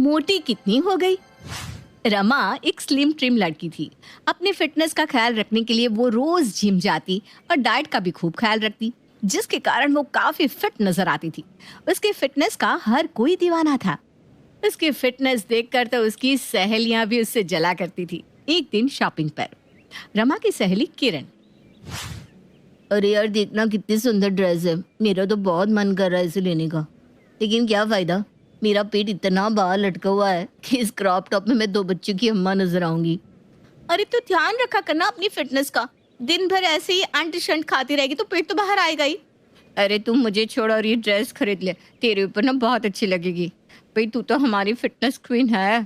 मोटी कितनी हो गई। रमा एक स्लिम ट्रिम लड़की थी। अपने फिटनेस का ख्याल रखने के लिए वो रोज जिम जाती और डाइट का भी खूब ख्याल रखती, जिसके कारण वो काफी फिट नजर आती थी। उसके फिटनेस का हर कोई दीवाना था। उसकी फिटनेस देखकर तो उसकी सहेलियां भी उससे जला करती थी। एक दिन शॉपिंग पर रमा की सहेली किरण, अरे यार देखना कितनी सुंदर ड्रेस है, मेरा तो बहुत मन कर रहा है इसे लेने का, लेकिन क्या फायदा, मेरा पेट इतना बाहर लटका हुआ है कि इस क्रॉप टॉप में मैं 2 बच्चों की अम्मा नजर आऊंगी। अरे तो ध्यान रखा करना अपनी फिटनेस का, दिन भर ऐसे ही अंट शंट खाती रहेगी तो पेट तो बाहर आएगा ही। अरे तुम मुझे छोड़ और ये ड्रेस खरीद ले, तेरे ऊपर ना बहुत अच्छी लगेगी। भाई तू तो हमारी फिटनेस क्वीन है।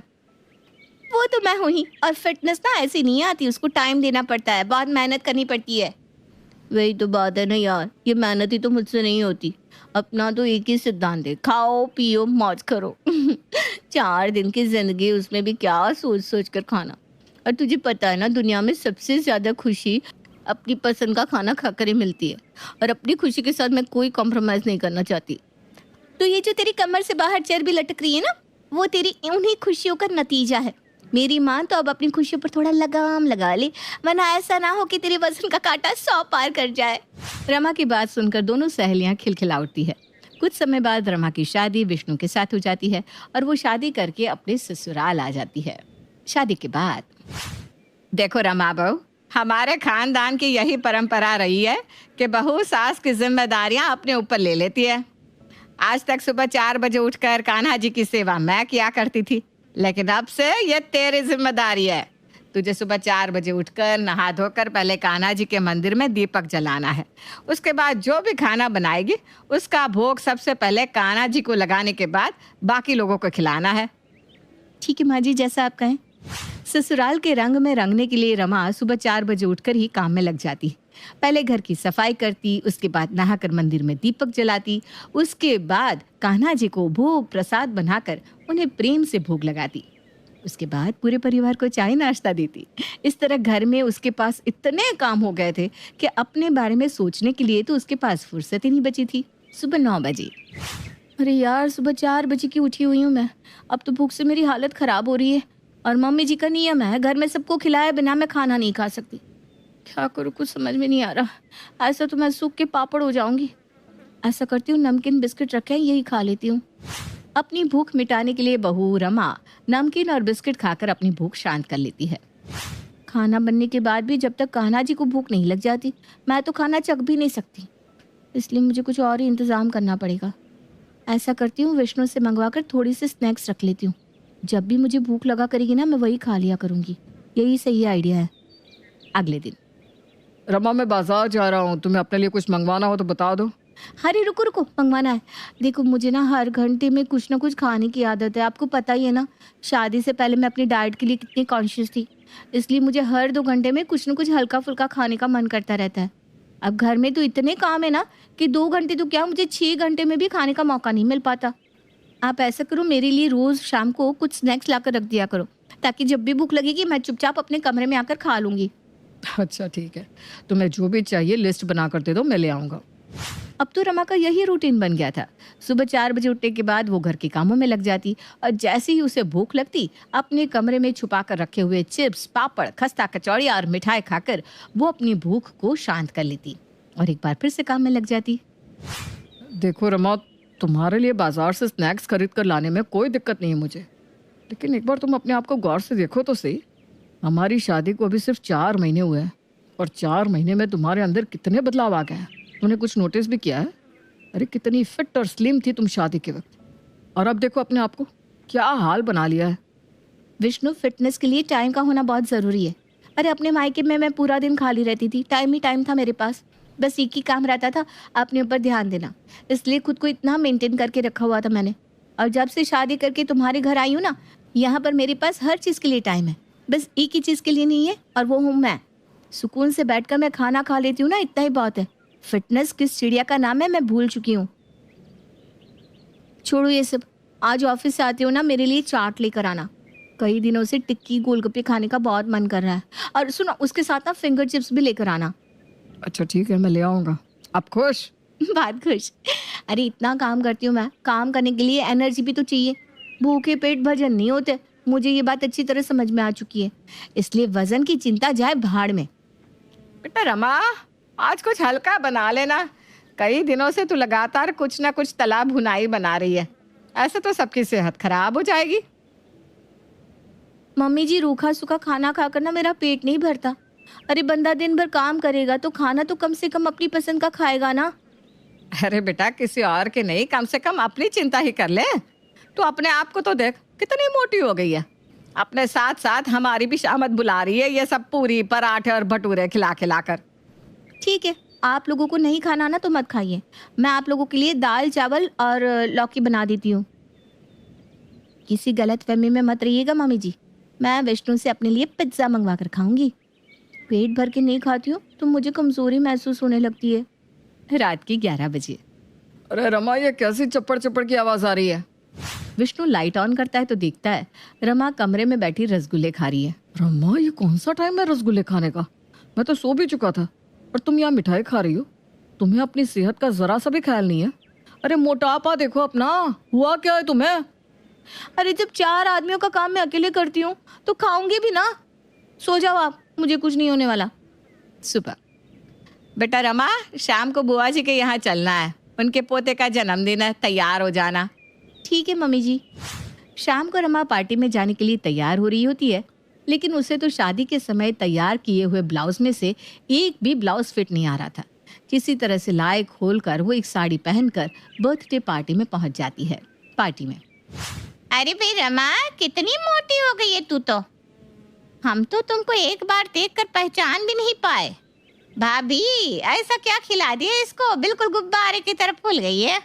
वो तो मैं हूँ ही, और फिटनेस ना ऐसी नहीं आती, उसको टाइम देना पड़ता है, बहुत मेहनत करनी पड़ती है। वही तो बात है ना यार, ये मेहनत ही तो मुझसे नहीं होती। अपना तो एक ही सिद्धांत है, खाओ पियो मौज करो। 4 दिन की जिंदगी, उसमें भी क्या सोच सोच कर खाना। और तुझे पता है ना, दुनिया में सबसे ज्यादा खुशी अपनी पसंद का खाना खाकर ही मिलती है, और अपनी खुशी के साथ मैं कोई कॉम्प्रोमाइज नहीं करना चाहती। तो ये जो तेरी कमर से बाहर चर्बी लटक रही है ना, वो तेरी उन्हीं खुशियों का नतीजा है। मेरी माँ तो अब अपनी खुशियों पर थोड़ा लगाम लगा ले, वरना ऐसा ना हो कि तेरे वजन का कांटा 100 पार कर जाए। रमा की बात सुनकर दोनों सहेलियां खिलखिला उठती है। कुछ समय बाद रमा की शादी विष्णु के साथ हो जाती है और वो शादी करके अपने ससुराल आ जाती है। शादी के बाद देखो रमा बहू, हमारे खानदान की यही परंपरा रही है कि बहू सास की जिम्मेदारियां अपने ऊपर ले लेती है। आज तक सुबह 4 बजे उठकर कान्हा जी की सेवा मैं किया करती थी, लेकिन अब से ये तेरी जिम्मेदारी है। तुझे सुबह 4 बजे उठकर नहा धोकर पहले कान्हा जी के मंदिर में दीपक जलाना है। उसके बाद जो भी खाना बनाएगी उसका भोग सबसे पहले कान्हा जी को लगाने के बाद बाकी लोगों को खिलाना है। ठीक है माँ जी, जैसा आप कहें। ससुराल के रंग में रंगने के लिए रमा सुबह 4 बजे उठकर ही काम में लग जाती। पहले घर की सफाई करती, उसके बाद नहाकर मंदिर में दीपक जलाती, उसके बाद कान्हा जी को भोग प्रसाद बनाकर उन्हें प्रेम से भोग लगाती। उसके बाद पूरे परिवार को चाय नाश्ता देती। इस तरह घर में उसके पास इतने काम हो गए थे कि अपने बारे में सोचने के लिए तो उसके पास फुर्सत ही नहीं बची थी। सुबह 9 बजे, अरे यार सुबह 4 बजे की उठी हुई हूँ मैं, अब तो भूख से मेरी हालत खराब हो रही है, और मम्मी जी का नियम है घर में सबको खिलाए बिना मैं खाना नहीं खा सकती। क्या करूँ, कुछ समझ में नहीं आ रहा। ऐसा तो मैं सूख के पापड़ हो जाऊंगी। ऐसा करती हूँ, नमकीन बिस्किट रखे हैं यही खा लेती हूँ। अपनी भूख मिटाने के लिए बहू रमा नमकीन और बिस्किट खाकर अपनी भूख शांत कर लेती है। खाना बनने के बाद भी जब तक कान्हा जी को भूख नहीं लग जाती मैं तो खाना चख भी नहीं सकती, इसलिए मुझे कुछ और ही इंतजाम करना पड़ेगा। ऐसा करती हूँ, विष्णु से मंगवा कर थोड़ी सी स्नैक्स रख लेती हूँ। जब भी मुझे भूख लगा करेगी ना, मैं वही खा लिया करूँगी। यही सही आइडिया है। अगले दिन, रमा मैं बाजार जा रहा हूँ, तुम्हें अपने लिए कुछ मंगवाना हो तो बता दो। अरे रुको रुको, मंगवाना है। देखो मुझे ना हर घंटे में कुछ ना कुछ खाने की आदत है, आपको पता ही है ना। शादी से पहले मैं अपनी डाइट के लिए कितनी कॉन्शियस थी, इसलिए मुझे हर 2 घंटे में कुछ ना कुछ हल्का फुल्का खाने का मन करता रहता है। अब घर में तो इतने काम है ना कि 2 घंटे तो क्या, मुझे 6 घंटे में भी खाने का मौका नहीं मिल पाता। आप ऐसा करो, मेरे लिए रोज शाम को कुछ स्नैक्स लाकर रख दिया करो, ताकि जब भी भूख लगेगी मैं चुपचाप अपने कमरे में आकर खा लूंगी। अच्छा ठीक है, तुम्हें जो भी चाहिए लिस्ट बना कर दे दो, मैं ले आऊँगा। अब तो रमा का यही रूटीन बन गया था। सुबह 4 बजे उठने के बाद वो घर के कामों में लग जाती, और जैसे ही उसे भूख लगती अपने कमरे में छुपा कर रखे हुए चिप्स, पापड़, खस्ता, कचौड़ी और मिठाई खाकर वो अपनी भूख को शांत कर लेती और एक बार फिर से काम में लग जाती। देखो रमा, तुम्हारे लिए बाजार से स्नैक्स खरीद कर लाने में कोई दिक्कत नहीं है मुझे, लेकिन एक बार तुम अपने आप को गौर से देखो तो सही। हमारी शादी को अभी सिर्फ 4 महीने हुए हैं, और 4 महीने में तुम्हारे अंदर कितने बदलाव आ गए हैं। तुमने कुछ नोटिस भी किया है? अरे कितनी फिट और स्लिम थी तुम शादी के वक्त, और अब देखो अपने आप को क्या हाल बना लिया है। विष्णु, फिटनेस के लिए टाइम का होना बहुत ज़रूरी है। अरे अपने मायके में मैं पूरा दिन खाली रहती थी, टाइम ही टाइम था मेरे पास। बस एक ही काम रहता था, अपने ऊपर ध्यान देना, इसलिए खुद को इतना मेंटेन करके रखा हुआ था मैंने। और जब से शादी करके तुम्हारे घर आई हूँ ना, यहाँ पर मेरे पास हर चीज़ के लिए टाइम है, बस एक ही चीज़ के लिए नहीं है, और वो हूँ मैं। सुकून से बैठकर मैं खाना खा लेती हूँ ना, इतना ही बहुत है। फिटनेस किस चिड़िया का नाम है मैं भूल चुकी हूँ। छोड़ो ये सब, आज ऑफिस से आती हो ना, मेरे लिए चाट लेकर आना। कई दिनों से टिक्की गोलगप्पे खाने का बहुत मन कर रहा है, और सुनो उसके साथ ना फिंगर चिप्स भी लेकर आना। अच्छा ठीक है, मैं ले आऊँगा। आप खुश? बात खुश। अरे इतना काम करती हूँ मैं, काम करने के लिए एनर्जी भी तो चाहिए। भूखे पेट भजन नहीं होते, मुझे ये बात अच्छी तरह समझ में आ चुकी है। इसलिए वजन की चिंता जाए भाड़ में। बेटा रमा, आज कुछ हल्का बना लेना। कई दिनों से तू लगातार कुछ ना कुछ तला भुनाई बना रही है। ऐसे तो सबकी सेहत खराब हो जाएगी। मम्मी जी, रूखा सूखा खाना खाकर ना मेरा पेट नहीं भरता। अरे बंदा दिन भर काम करेगा तो खाना तो कम से कम अपनी पसंद का खाएगा ना। अरे बेटा, किसी और के नहीं, कम से कम अपनी चिंता ही कर ले। तू अपने आप को तो देख, कितनी मोटी हो गई है। अपने साथ साथ हमारी भी शामत बुला रही है, ये सब पूरी पराठे और भटूरे खिला खिलाकर। ठीक है, आप लोगों को नहीं खाना ना तो मत खाइए। मैं आप लोगों के लिए दाल चावल और लौकी बना देती हूँ। किसी गलतफहमी में मत रहिएगा मम्मी जी। मैं विष्णु से अपने लिए पिज्ज़ा मंगवा कर खाऊंगी। पेट भर के नहीं खाती हूँ तो मुझे कमजोरी महसूस होने लगती है। रात के 11 बजे। अरे रमा, ये कैसी चप्पड़ चप्पड़ की आवाज आ रही है? विष्णु लाइट ऑन करता है तो देखता है रमा कमरे में बैठी रसगुल्ले खा रही है। रमा, ये कौन सा टाइम है रसगुल्ले खाने का? मैं तो सो भी चुका था और तुम यहाँ मिठाई खा रही हो। तुम्हें अपनी सेहत का जरा सा भी ख्याल नहीं है। अरे मोटापा देखो अपना, हुआ क्या है तुम्हें? अरे जब 4 आदमियों का काम मैं अकेले करती हूँ तो खाऊंगी भी ना। सो जाओ आप, मुझे कुछ नहीं होने वाला। सुबह बेटा रमा, शाम को बुआ जी के यहाँ चलना है। उनके पोते का जन्मदिन है, तैयार हो जाना। ठीक है मम्मी जी। शाम को रमा पार्टी में जाने के लिए तैयार हो रही होती है, लेकिन उसे तो शादी के समय तैयार किए हुए ब्लाउज में से एक भी ब्लाउज फिट नहीं आ रहा था। किसी तरह से लाए खोल कर वो एक साड़ी पहनकर बर्थडे पार्टी में पहुंच जाती है। पार्टी में, अरे भाई रमा, कितनी मोटी हो गई है तू तो। हम तो तुमको एक बार देखकर पहचान भी नहीं पाए। भाभी, ऐसा क्या खिला दिया इसको, बिल्कुल गुब्बारे की तरह फूल गई है।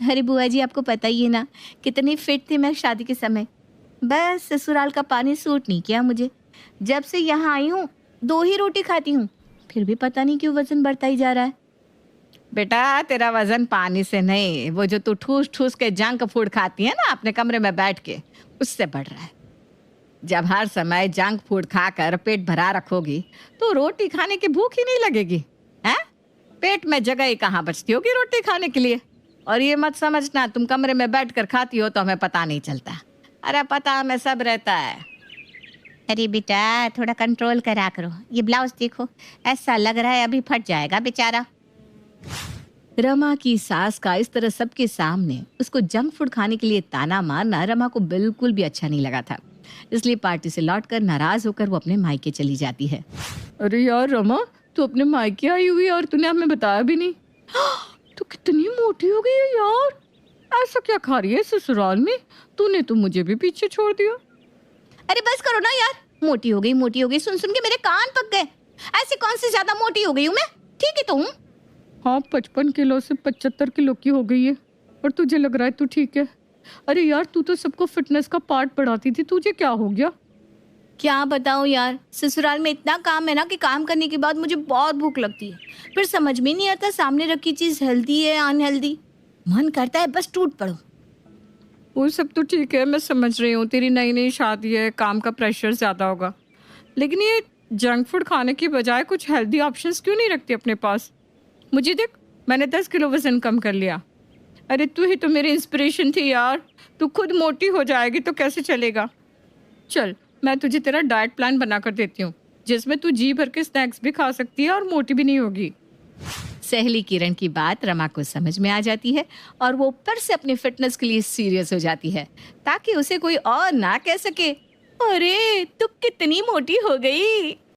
अरे बुआ जी, आपको पता ही है ना कितनी फिट थी मैं शादी के समय। बस ससुराल का पानी सूट नहीं किया मुझे। जब से यहाँ आई हूँ 2 ही रोटी खाती हूँ, फिर भी पता नहीं क्यों वजन बढ़ता ही जा रहा है। बेटा, तेरा वजन पानी से नहीं, वो जो तू ठूस ठूस के जंक फूड खाती है ना अपने कमरे में बैठ के, उससे बढ़ रहा है। जब हर समय जंक फूड खाकर पेट भरा रखोगी तो रोटी खाने की भूख ही नहीं लगेगी। हैं? पेट में जगह ही कहाँ बचती होगी रोटी खाने के लिए। और ये मत समझना तुम कमरे में बैठकर खाती हो तो हमें पता नहीं चलता। अरे पता हमें सब रहता है। अरे बेटा, थोड़ा कंट्रोल करा करो। ये ब्लाउज देखो, ऐसा लग रहा है अभी फट जाएगा बेचारा। रमा की सास का इस तरह सबके सामने उसको जंक फूड खाने के लिए ताना मारना रमा को बिल्कुल भी अच्छा नहीं लगा था। इसलिए पार्टी से लौटकर नाराज होकर वो अपने मायके चली जाती है। अरे यार रमा, तू अपने मायके आई हुई और तूने हमें बताया भी नहीं। तू कितनी मोटी हो गई है यार। ऐसा क्या खा रही है ससुराल में? तूने तो मुझे भी पीछे छोड़ दिया। अरे बस करो ना यार, मोटी हो गई सुन सुन के मेरे कान पक गए। ऐसे कौन सी ज्यादा मोटी हो गई हूँ मैं? ठीक है तो हूँ। हाँ, 55 किलो से 75 किलो की हो गई है और तुझे लग रहा है तू ठीक है। अरे यार, तू तो सबको फिटनेस का पार्ट पढ़ाती थी, तुझे क्या हो गया? क्या बताऊँ यार, ससुराल में इतना काम है ना कि काम करने के बाद मुझे बहुत भूख लगती है। फिर समझ में नहीं आता सामने रखी चीज हेल्दी है अनहेल्दी। मन करता है बस टूट पड़ो। वो सब तो ठीक है, मैं समझ रही हूँ, तेरी नई नई शादी है, काम का प्रेशर ज़्यादा होगा। लेकिन ये जंक फूड खाने की बजाय कुछ हेल्दी ऑप्शंस क्यों नहीं रखती अपने पास? मुझे देख, मैंने 10 किलो वजन कम कर लिया। अरे तू ही तो मेरी इंस्पिरेशन थी यार। तू खुद मोटी हो जाएगी तो कैसे चलेगा? चल, मैं तुझे तेरा डाइट प्लान बना कर देती हूँ, जिसमें तू जी भर के स्नैक्स भी खा सकती है और मोटी भी नहीं होगी। सहेली किरण की बात रमा को समझ में आ जाती है और वो फिर से अपनी फिटनेस के लिए सीरियस हो जाती है, ताकि उसे कोई और ना कह सके, अरे तू कितनी मोटी हो गई।